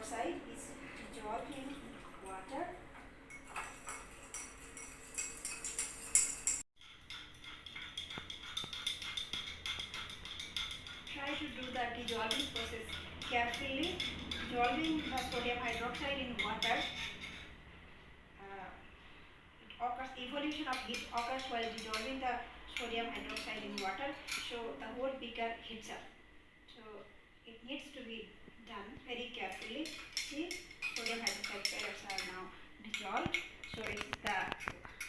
hydroxide is dissolved in water. Try to do the dissolving process carefully. Dissolving the sodium hydroxide in water, evolution of heat occurs while dissolving the sodium hydroxide in water, so the whole beaker heats up. So it needs to be done very carefully. See, sodium hydroxide pellets are now dissolved, so the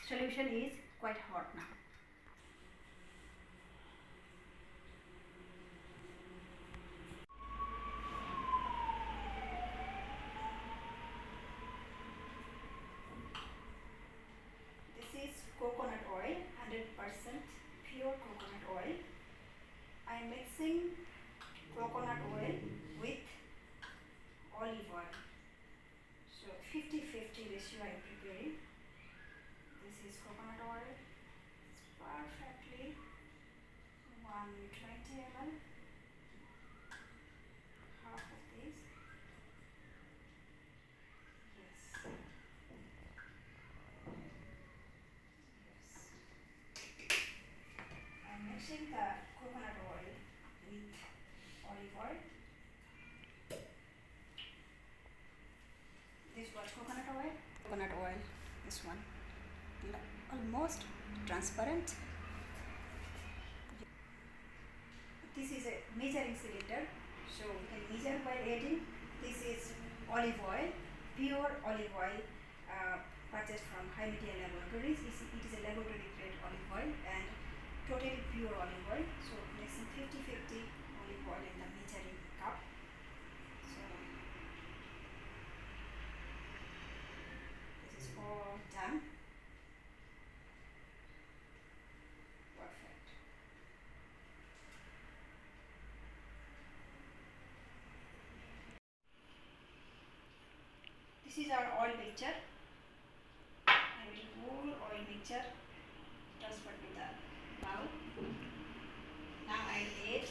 solution is quite hot now. Coconut oil, 100% pure coconut oil. I am mixing coconut oil with olive oil. So 50-50 ratio I am preparing. This is coconut oil. It's perfectly 120 ml. Half of this. Yes. Mixing the coconut oil with olive oil. This was coconut oil. Coconut oil, this one, almost transparent. This is a measuring cylinder, so we can measure by adding. This is olive oil, pure olive oil, purchased from High Media Laboratories. It is a laboratory grade olive oil and totally pure olive oil. So mixing 50-50 olive oil in the measuring cup. So this is all done. Perfect. This is our oil mixture. I will whole oil mixture transfer to the bowl. Now I add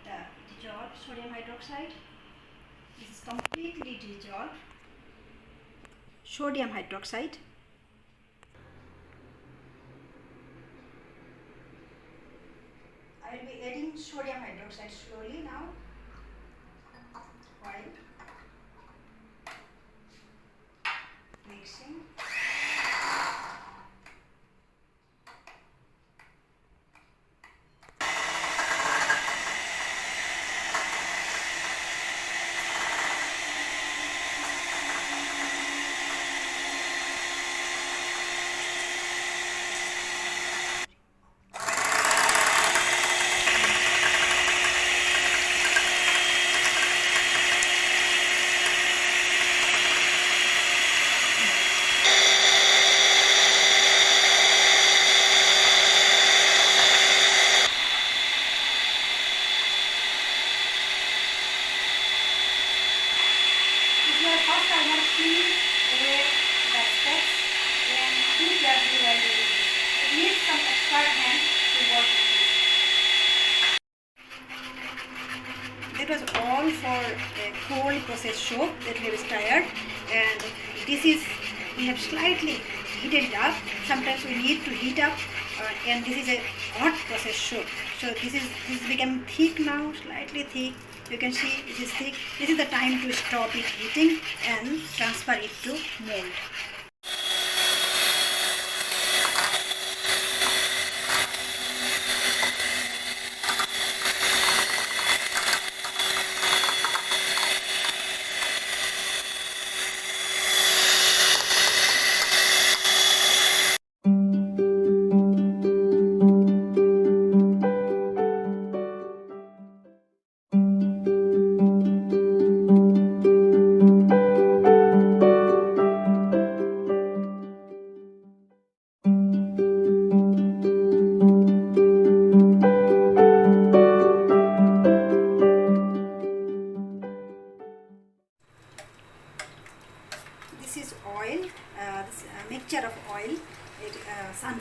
the dissolved sodium hydroxide. This is completely dissolved sodium hydroxide. I will be adding sodium hydroxide slowly now while mixing. That was all for a cold process soap that we have stirred, and this is, we have slightly heated it up. Sometimes we need to heat up, and this is a hot process soap. So this become thick now, slightly thick. You can see it is thick. This is the time to stop it heating and transfer it to mold.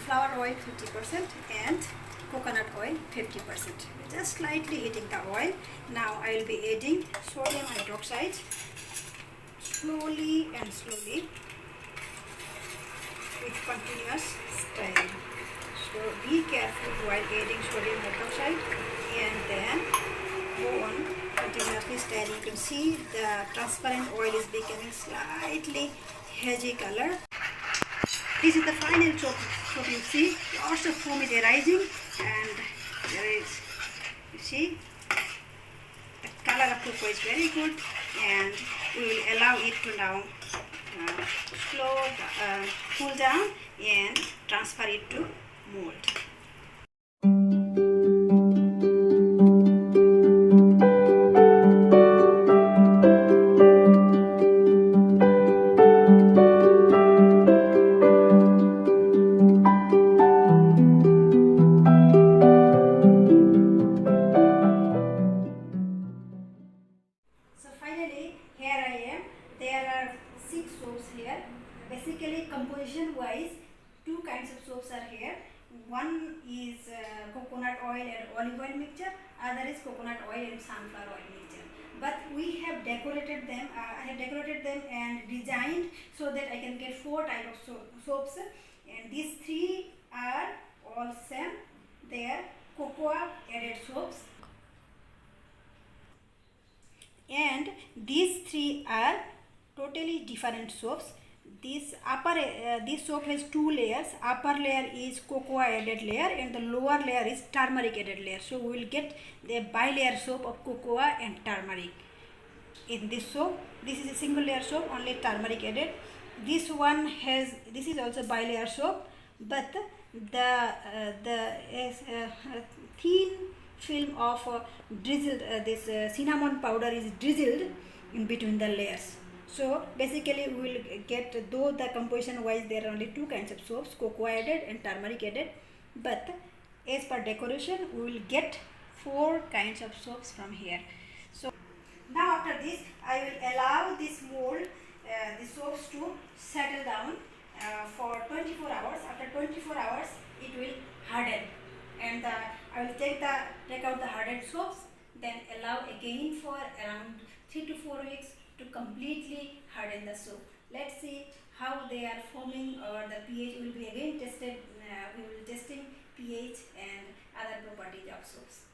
sunflower oil 50% and coconut oil 50%. Just slightly heating the oil. Now I will be adding sodium hydroxide slowly and slowly with continuous stirring. So be careful while adding sodium hydroxide and then go on continuously stirring. You can see the transparent oil is becoming slightly hazy color. This is the final soap. So you see lots of foam is arising and there is, you see, the color of cocoa is very good, and we will allow it to now cool down and transfer it to mold. So finally, here I am. There are 6 soaps here. Basically, composition wise, 2 kinds of soaps are here. One is coconut oil and olive oil mixture, other is coconut oil and sunflower oil mixture. But we have decorated them, I have decorated them and designed so that I can get 4 types of soaps, and these 3 are all same. They are cocoa added soaps, and these 3 are totally different soaps. This soap has 2 layers. Upper layer is cocoa added layer and the lower layer is turmeric added layer. So we will get the bi-layer soap of cocoa and turmeric in this soap. This is a single layer soap, only turmeric added. This is also bi-layer soap, but the thin film of cinnamon powder is drizzled in between the layers. So basically we will get, though the composition wise there are only 2 kinds of soaps, cocoa added and turmeric added, but as per decoration we will get 4 kinds of soaps from here. So now after this I will allow this mold, the soaps to settle down for 24 hours. After 24 hours it will harden, and I will take out the hardened soaps, then allow again for around 3 to 4 weeks to completely harden the soap. Let's see how they are forming, or the pH will be again tested. We will testing pH and other properties of soaps.